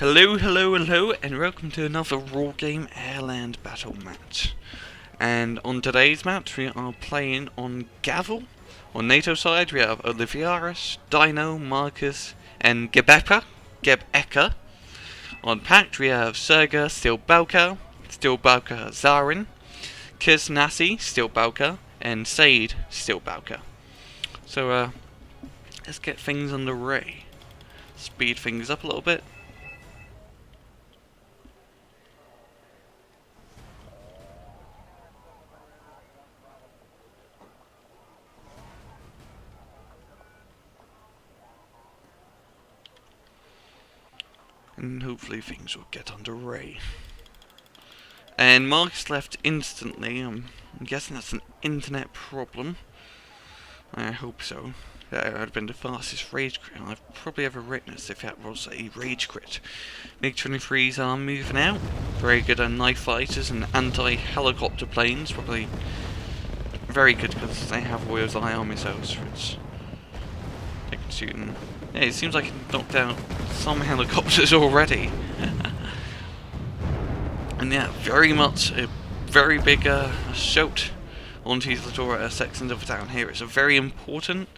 Hello, hello, hello, and welcome to another Wargame Airland Battle match. And on today's match, we are playing on Gavel. On NATO side, we have Olivarius, Dino, Markus, and Gebeka. On Pact, we have Serga, Gebeka, Zarrin, KseNasis, Gebeka, and Said, Gebeka. So, let's get things underway. Speed things up a little bit. And hopefully things will get underway. And Markus left instantly. I'm guessing that's an internet problem. I hope so. That would have been the fastest rage crit I've probably ever witnessed if that was a rage crit. MiG-23s are moving out. Very good at knife fighters and anti-helicopter planes. Probably very good because they have Warrior's Eye army missiles, which they can shoot. And yeah, it seems like it knocked out some helicopters already. And yeah, very much a very big shot onto these little sections of the town here. It's a very important.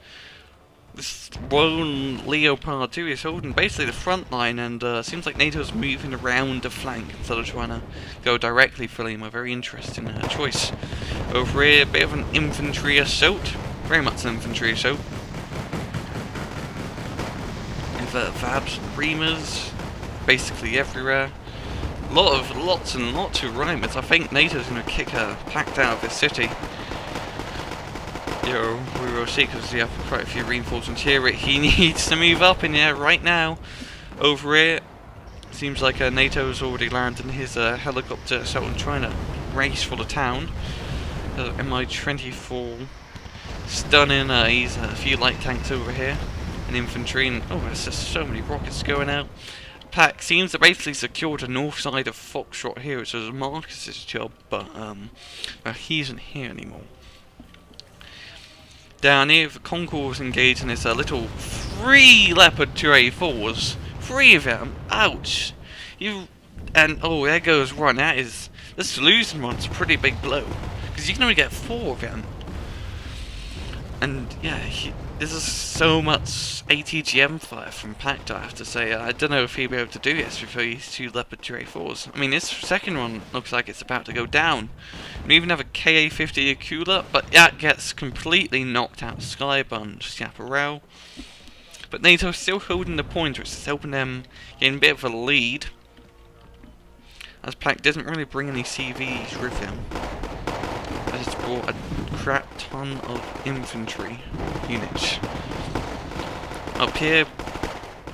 This lone Leopard 2 is holding basically the front line, and seems like NATO's moving around the flank instead of trying to go directly for him. A very interesting choice. Over here, a bit of an infantry assault. Very much an infantry assault. Vabs and Reamers, basically everywhere. Lots and lots of Reamers. I think NATO's going to kick a Pact out of this city. We will see, because we have quite a few reinforcements here. He needs to move up in here right now. Over here, seems like NATO's already landed his helicopter assault and trying to race for the town. Mi-24 stunning. He's a few light tanks over here. And infantry, and oh, there's just so many rockets going out. Pact seems to basically secure the north side of Foxtrot here, which is Marcus's job, but he isn't here anymore. Down here, the Concourse engaged in this little 3 Leopard 2A4s. 3 of them. Ouch! And oh, there goes one. This losing one's a pretty big blow, because you can only get 4 of them. And yeah, this is so much ATGM fire from Pact, I have to say. I don't know if he'll be able to do this with these 2 Leopard 2A4s. I mean, this second one looks like it's about to go down. We even have a KA-50 Akula, but that gets completely knocked out. Skybun, Chaparral. But NATO's still holding the point, which is helping them gain a bit of a lead. As Pact doesn't really bring any CVs with him. I just brought a crap ton of infantry units. Up here,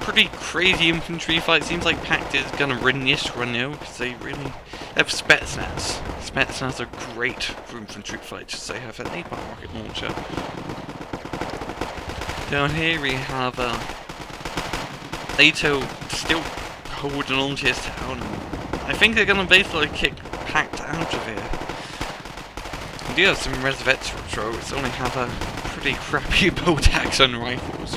pretty crazy infantry fight. Seems like Pact is gonna win this one now, because they really have Spetsnaz. Spetsnaz are great for infantry fights. They have an napalm rocket launcher. Down here we have NATO still holding on to his town. I think they're gonna basically kick Pact out of here. We do have some reservettes patrols, only have a pretty crappy bolt action rifles.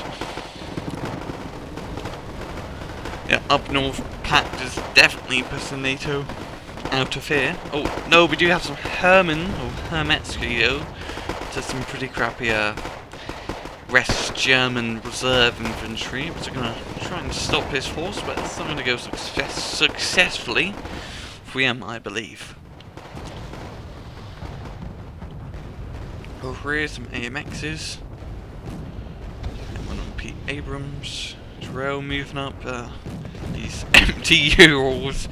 Yeah, up north, Pact is definitely pushing NATO out of here. Oh, no, we do have some Herman, or Hermetsky, though. Just some pretty crappy West German reserve infantry, which are going to try and stop his force, but it's not going to go successfully for him, I believe. Over here, some AMXs. And one on Pete Abrams. Terrell moving up. These empty Urals.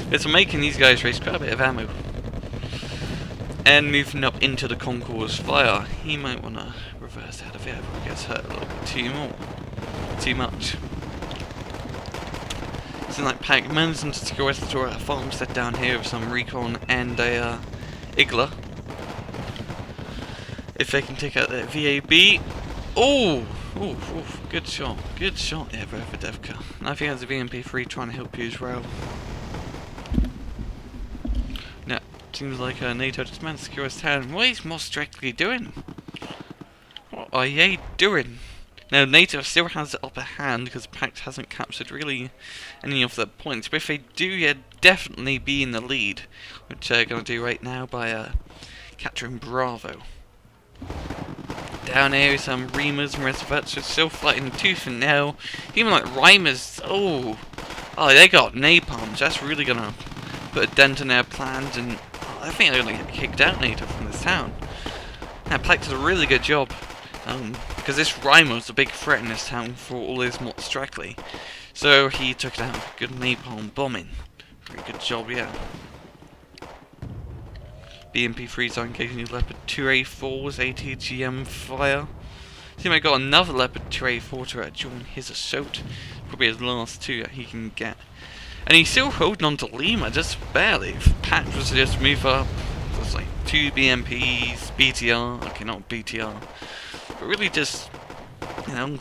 It's making these guys waste quite a bit of ammo. And moving up into the Concourse fire. He might want to reverse out of here, but he gets hurt a little bit too much. Seems like Pact managing to secure a farmstead down here with some recon and a Igla. If they can take out that VAB. Oh, good shot there, Brother Devka. And I think that's a VMP3 trying to help you as well. Now, seems like NATO just managed to secure his town. What is Mostrictly doing? What are ye doing? Now, Nato still has the upper hand because Pact hasn't captured really any of the points. But if they do, yeah, definitely be in the lead, which they're going to do right now by capturing Bravo. Down here, some Reamers and Reservats are still fighting tooth and nail. Even like Reimers, oh, they got napalms. That's really going to put a dent in their plans, and I think they're going to get kicked out Nato from this town. Now, Pact did a really good job. Because this Reimer was a big threat in this town for all his mods directly. So he took it out with good napalm bombing. Very good job, yeah. BMP3s are engaging the Leopard 2A4's ATGM fire. See, I got another Leopard 2A4 to join his assault. Probably his last two that he can get. And he's still holding on to Lima, just barely. If Pact was to just move up, there's like 2 BMPs, BTR, okay, not BTR. But really just, you know,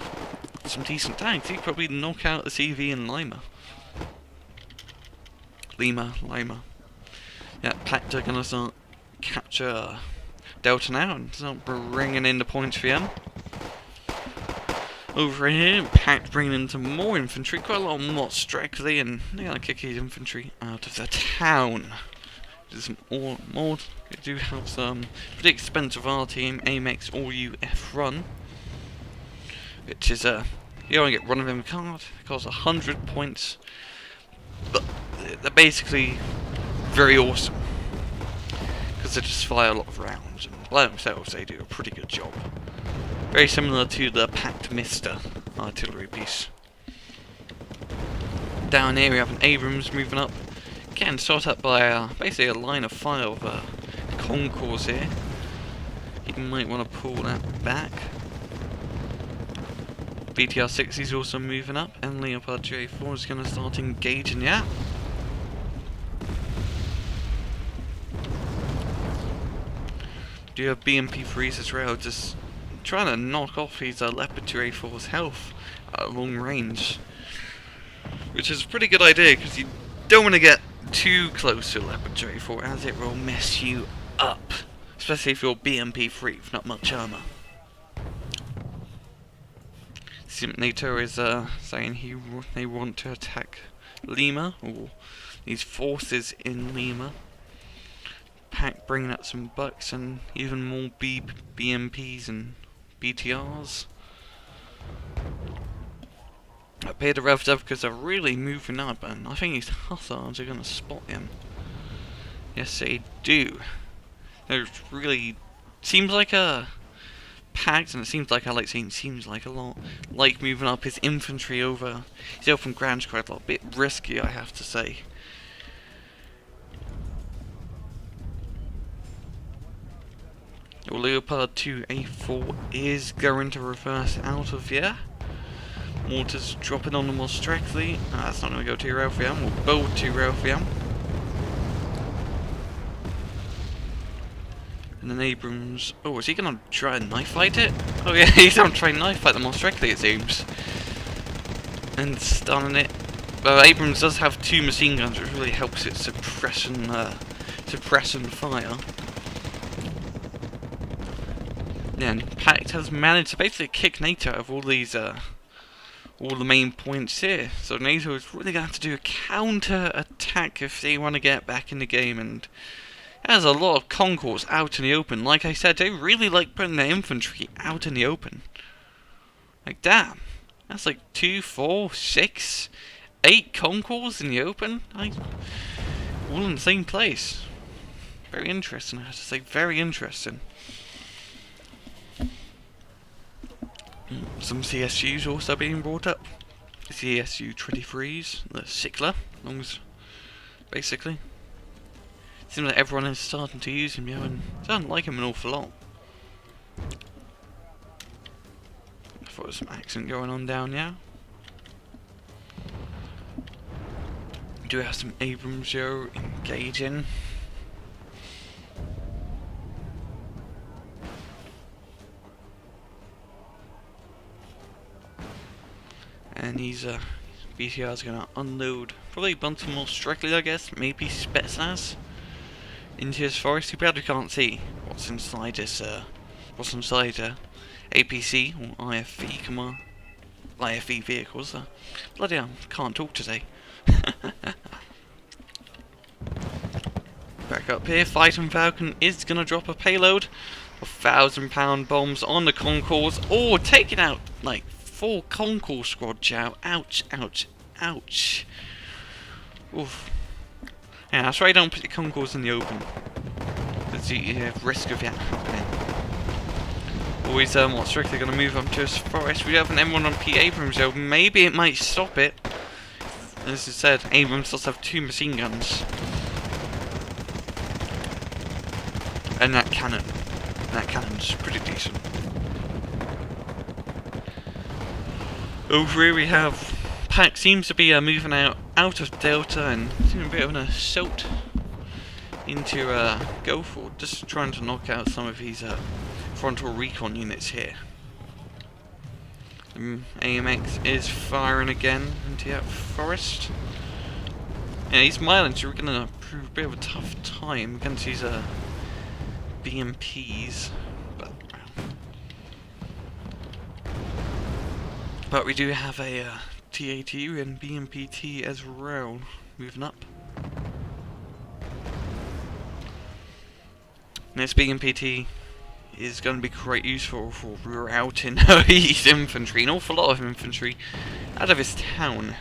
some decent tanks. He'd probably knock out the CV in Lima. Lima. Yeah, Pact are going to start capture Delta now and start bringing in the points for them. Over here, Pact bringing in some more infantry, quite a lot more directly, and they're going to kick his infantry out of the town. There's some more. We do have some pretty expensive R team Amex All UF run, which is you only get one of them card. It costs 100 points, but they're basically very awesome because they just fire a lot of rounds, and by themselves they do a pretty good job. Very similar to the Pact Mister artillery piece. Down here we have an Abrams moving up. Again, start up by basically a line of fire of concourse here. You might want to pull that back. BTR 60 is also moving up, and Leopard J4 is going to start engaging. Yeah. Do you have BMP3s as well? Just trying to knock off these Leopard J4's health at long range, which is a pretty good idea because you don't want to get too close to Leopard J4 as it will mess you up, especially if you're BMP3 with not much armor. Nato is saying they want to attack Lima, or these forces in Lima. Pact bringing out some bucks and even more BMPs and BTRs. Up here to revved up because they're really moving up, and I think these hussars are going to spot him. Yes, they do. It really seems like a Pact, and it seems like, I like saying seems like a lot, like moving up his infantry over his open ground's quite a lot, bit risky I have to say. Your Leopard 2A4 is going to reverse out of here. Mortars dropping on them more directly. That's not going to go too well for him. We'll build too well for him. And then Abrams. Oh, is he going to try and knife fight it? Oh yeah, he's going to try and knife fight them more directly, it seems. And stunning it. But Abrams does have 2 machine guns, which really helps it suppressing fire. Then Pact has managed to basically kick Nato out of all these all the main points here. So Nato is really going to have to do a counter attack if they want to get back in the game, and there's a lot of concourse out in the open. Like I said, they really like putting their infantry out in the open. Like damn, that's like 2, 4, 6, 8 concourse in the open, like all in the same place. Very interesting, I have to say, very interesting. Some CSUs also being brought up. The CSU 23s, the Sickler, basically. Seems like everyone is starting to use him, yeah, and I don't like him an awful lot. I thought there was some accent going on down here. We do have some Abrams here engaging. And these BTRs are going to unload probably a bunch more strictly, I guess, maybe Spetsnaz into his forest. Too bad we can't see what's inside this, APC or IFV command, IFV vehicles. Bloody hell, can't talk today. Back up here, Fighting Falcon is gonna drop a payload of £1,000 bombs on the Concourse. Oh, taking out like 4 Concourse squad, Chow. Ouch, ouch, ouch. Oof. Yeah, that's why I don't put the Concourse in the open. There's the risk of that happening. Always what's strictly going to move up to his forest. We have an M1P Abrams, so maybe it might stop it. As I said, Abrams does have 2 machine guns. And that cannon. That cannon's pretty decent. Over here we have Pact seems to be moving out of Delta and doing a bit of an assault into Goforth, just trying to knock out some of his frontal recon units here. AMX is firing again into that forest. Yeah, these Mylands are going to prove a bit of a tough time against these BMPs, but we do have a TATU and BMPT as well moving up. This BMPT is going to be quite useful for routing his infantry, an awful lot of infantry, out of his town.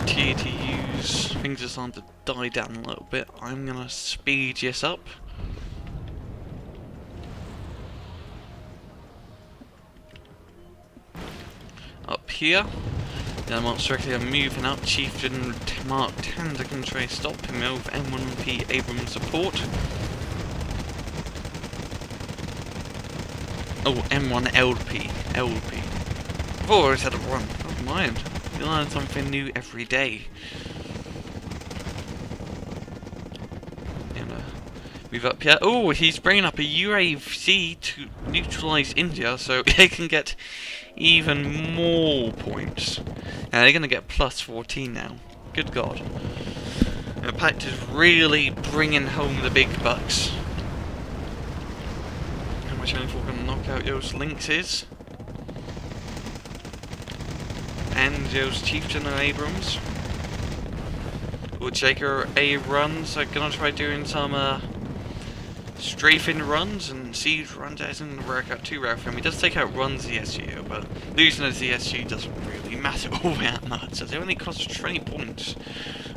TATUs, things are starting to die down a little bit. I'm gonna speed this up. Up here. Then once directly I'm moving up, Chieftain Mark 10 to can try to stop him with M1P Abrams support. Oh, M1 LP. I've always had a run. Don't mind. You learn something new every day. And move up here. Oh, he's bringing up a UAV to neutralise India, so they can get even more points. And they're going to get plus 14 now. Good God. And Pact is really bringing home the big bucks. How much only for going to knock out those lynxes? And those Chieftain and Abrams. Woodjaker A runs. I'm gonna try doing some strafing runs and siege runs. That doesn't work out too well for him. He does take out runs ZSU, but losing a ZSU doesn't really matter all that much. So they only cost 20 points.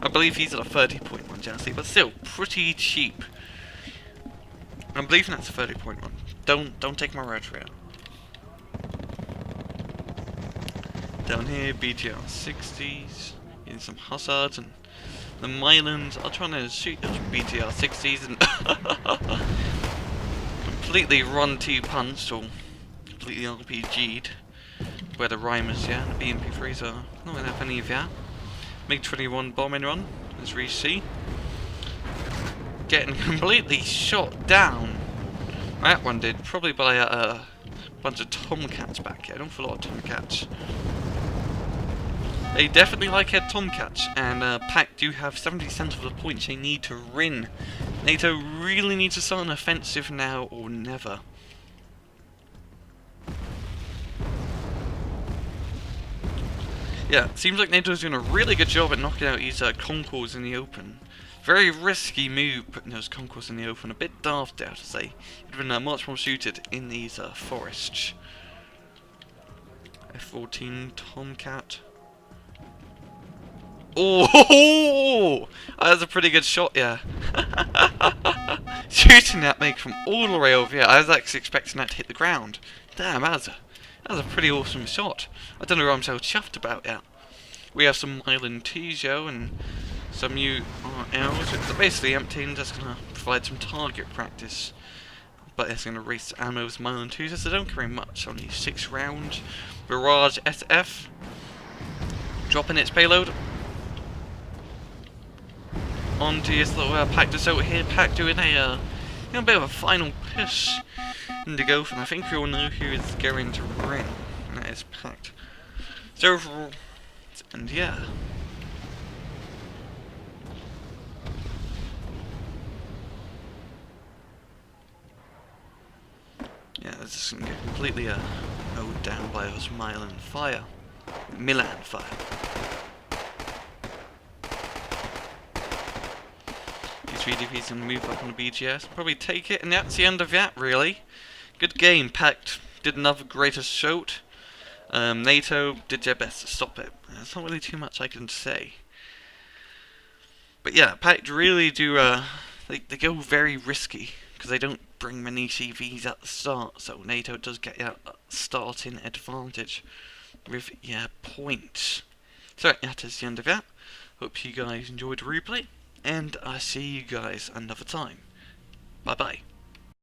I believe he's at a 30-point one, generally, but still pretty cheap. I'm believing that's a 30-point one. Don't take my word for it. Down here, BTR 60s, getting some Hussards, and the Mylands are trying to shoot those BTR 60s and completely run 2 punts or completely RPG'd. Where the Rhymers, yeah, and the BMP3s are not going to have any of that. MiG-21 bombing run, as we see. Getting completely shot down. That one did, probably by a bunch of Tomcats back here. I don't feel a lot of Tomcats. They definitely like head Tomcats, and Pact do have 70% of the points they need to win. Nato really needs to start an offensive now or never. Yeah, seems like NATO's doing a really good job at knocking out these Concours in the open. Very risky move putting those Concours in the open, a bit daft I have to say. It would have been much more suited in these forests. F-14 Tomcat. Oh, that was a pretty good shot, yeah. Shooting that make from all the way over here. I was actually expecting that to hit the ground. Damn, that was a pretty awesome shot. I don't know what I'm so chuffed about yet. We have some Island Tijo and some URLs, which are basically empty, just going to provide some target practice. But it's going to race ammo's Mylan 2, so they don't carry much, only 6 rounds. Barrage SF dropping its payload. on to your little Pact assault here. Pact doing a bit of a final push into go, and I think we all know who is going to win, and that is Pact. So overall, and yeah. Yeah, this is going to get completely mowed down by those Milan fire. Milan fire. These VDPs can move up on the BGS, probably take it, and that's the end of that, really. Good game. Pact did another great assault. Nato did their best to stop it. There's not really too much I can say. But yeah, Pact really do, they go very risky, because they don't bring many CVs at the start, so Nato does get a starting advantage with points. So that is the end of that. Hope you guys enjoyed the replay, and I'll see you guys another time. Bye bye.